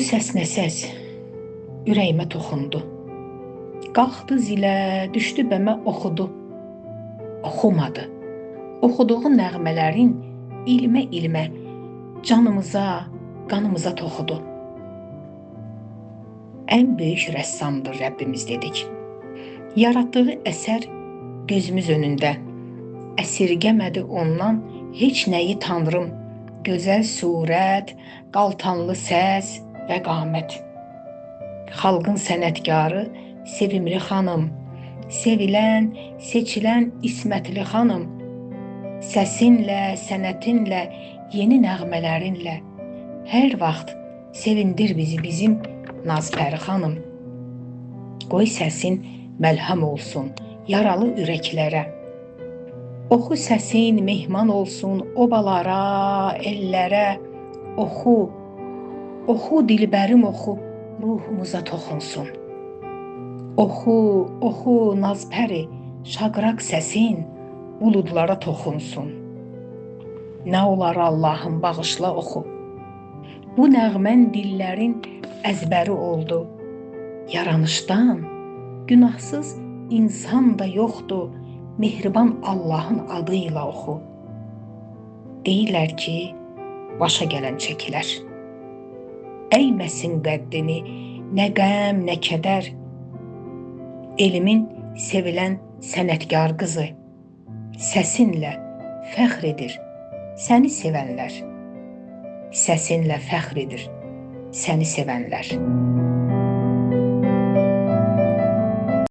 səs nə səs, ürəyimə toxundu. Qalxdı zilə, düşdü bəmə oxudu. Oxumadı. Oxuduğu nəğmələrin ilmə-ilmə canımıza, qanımıza toxudu. Ən böyük rəssamdır Rəbbimiz dedik. Yaratdığı əsər gözümüz önündə. Əsirgəmədi ondan heç nəyi Tanrım. Gözəl surət, qaltanlı səs və qamət. Xalqın sənətkarı sevimli xanım, sevilən, seçilən İsmətli xanım. Səsinlə, sənətinlə, yeni nəğmələrinlə hər vaxt sevindir bizi bizim Nazpəri xanım. Qoy səsin məlhəm olsun yaralı ürəklərə. Oxu səsin mehman olsun obalara, ellərə. Oxu, oxu dilbərim oxu, ruhumuza toxunsun. Oxu, oxu Nazpəri, şaqraq səsin buludlara toxunsun. Nə olar Allahım bağışla oxu. Bu nəğmən dillərin əzbəri oldu. Yaranışdan günahsız insan da yoxdur. Mehriban Allahın adıyla oxu. Deyirlər ki, başa gələn çəkilər. Əyməsin qəddini, nə qəm, nə kədər. Elimin sevilən sənətkar qızı, səsinlə fəxr edir səni sevənlər. Səsinlə fəxr edir səni sevənlər.